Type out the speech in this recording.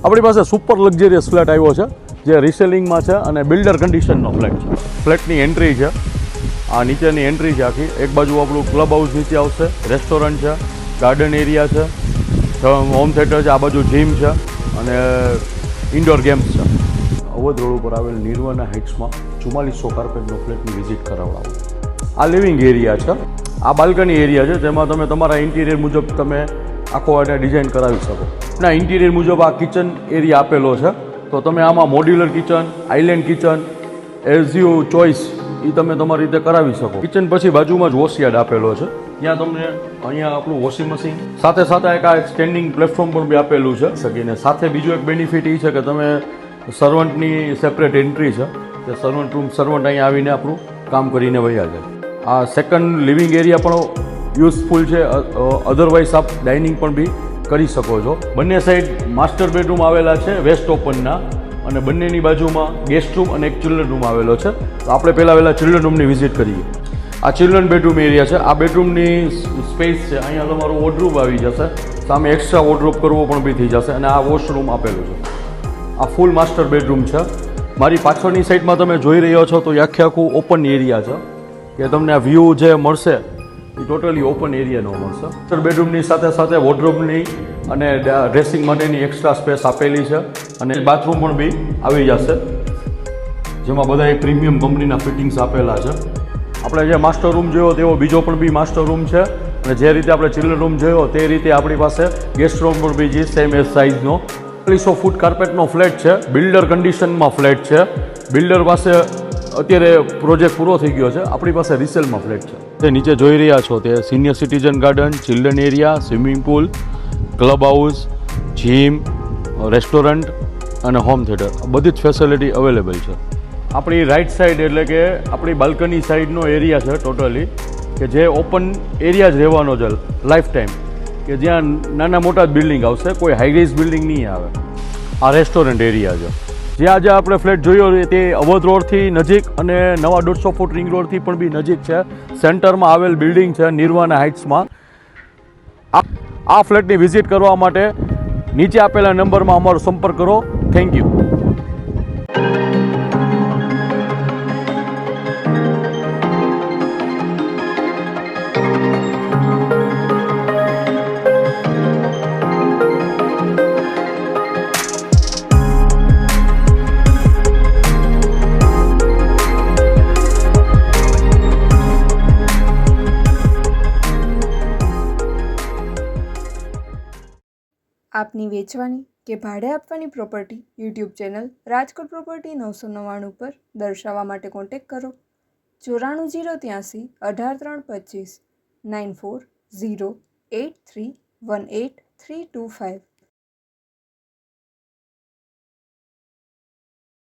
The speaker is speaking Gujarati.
આપણી પાસે સુપર લક્ઝરિયસ ફ્લેટ આવ્યો છે જે રિસેલિંગમાં છે અને બિલ્ડર કન્ડિશનનો ફ્લેટ છે. ફ્લેટની એન્ટ્રી છે, આ નીચેની એન્ટ્રી છે આખી. એક બાજુ આપણું ક્લબ હાઉસ નીચે આવશે, રેસ્ટોરન્ટ છે, ગાર્ડન એરિયા છે, હોમ થિયેટર છે, આ બાજુ જીમ છે અને ઇન્ડોર ગેમ્સ છે. અવધ રોડ ઉપર આવેલ નિર્વાના હાઇટ્સમાં 4400 કાર્પેટનો ફ્લેટની વિઝિટ કરાવડાવો. આ લિવિંગ એરિયા છે, આ બાલ્કની એરિયા છે જેમાં તમે તમારા ઇન્ટિરિયર મુજબ તમે આખો એને ડિઝાઇન કરાવી શકો. ના ઇન્ટિરિયર મુજબ આ કિચન એરિયા આપેલો છે, તો તમે આમાં modular kitchen, island kitchen, as you choice એ તમે તમારી રીતે કરાવી શકો. કિચન પછી બાજુમાં જ વોશયાર્ડ આપેલો છે, ત્યાં તમને અહીંયા આપણું વોશિંગ મશીન સાથે સાથે એક આ સ્ટેન્ડિંગ પ્લેટફોર્મ પણ બી આપેલું છે શકીને. સાથે બીજું એક બેનિફિટ એ છે કે તમે સર્વન્ટની સેપરેટ એન્ટ્રી છે કે સર્વન્ટ રૂમ, સર્વન્ટ અહીંયા આવીને આપણું કામ કરીને વયા જાય. આ સેકન્ડ લિવિંગ એરિયા પણ યુઝફુલ છે, અધરવાઇઝ આપ ડાઇનિંગ પણ બી કરી શકો છો. બંને સાઈડ માસ્ટર બેડરૂમ આવેલા છે વેસ્ટ ઓપનના, અને બંનેની બાજુમાં ગેસ્ટ રૂમ અને એક ચિલ્ડ્રન રૂમ આવેલો છે. તો આપણે પહેલાં ચિલ્ડ્રન રૂમની વિઝિટ કરીએ. આ ચિલ્ડ્રન બેડરૂમ એરિયા છે, આ બેડરૂમની સ્પેસ છે. અહીંયા તમારું વોર્ડરૂમ આવી જશે, સામે એક્સ્ટ્રા વોર્ડરૂમ કરવો પણ બી થઈ જશે, અને આ વોશરૂમ આપેલું છે. આ ફૂલ માસ્ટર બેડરૂમ છે. મારી પાછળની સાઈડમાં તમે જોઈ રહ્યા છો તો એ આખું ઓપન એરિયા છે કે તમને આ વ્યૂ જે મળશે એ ટોટલી ઓપન એરિયાનો મળશે. માસ્ટર બેડરૂમની સાથે સાથે વોર્ડરોબની અને ડ્રેસિંગ માટેની એક્સ્ટ્રા સ્પેસ આપેલી છે, અને બાથરૂમ પણ બી આવી જશે જેમાં બધા પ્રીમિયમ કંપનીના ફિટિંગ્સ આપેલા છે. આપણે જે માસ્ટર રૂમ જોયો તેવો બીજો પણ બી માસ્ટર રૂમ છે, અને જે રીતે આપણે ચિલ્ડ્રન રૂમ જોયો તે રીતે આપણી પાસે ગેસ્ટ રૂમ પણ બી જે સેમ એજ સાઇઝનો 400 ફૂટ કાર્પેટનો ફ્લેટ છે. બિલ્ડર કન્ડિશનમાં ફ્લેટ છે. બિલ્ડર પાસે અત્યારે પ્રોજેક્ટ પૂરો થઈ ગયો છે, આપણી પાસે રિસેલમાં ફ્લેટ છે. તે નીચે જોઈ રહ્યા છો તે senior citizen garden, children area, swimming pool, club house, gym, restaurant અને હોમ થિયેટર બધી જ ફેસિલિટી અવેલેબલ છે. આપણી રાઈટ સાઈડ એટલે કે આપણી બાલ્કની સાઈડનો એરિયા છે ટોટલી, કે જે ઓપન એરિયા જ રહેવાનો છે લાઈફ ટાઈમ, કે જ્યાં નાના મોટા જ બિલ્ડિંગ આવશે, કોઈ હાઈરાઇઝ બિલ્ડિંગ નહીં આવે. આ રેસ્ટોરન્ટ એરિયા છે. જે આજે આપણે ફ્લેટ જોયો તે અવધ રોડથી નજીક અને નવા 150 ફૂટ રિંગ રોડથી પણ બી નજીક છે. સેન્ટરમાં આવેલ બિલ્ડિંગ છે નિર્વાના હાઇટ્સમાં. આ ફ્લેટની વિઝિટ કરવા માટે નીચે આપેલા નંબરમાં અમારો સંપર્ક કરો. Thank you. આપની વેચવાની કે ભાડે આપવાની property YouTube channel Rajkot property 999 પર દર્શાવવા માટે કોન્ટેક્ટ કરો 94 083 18 325 94 083 18325.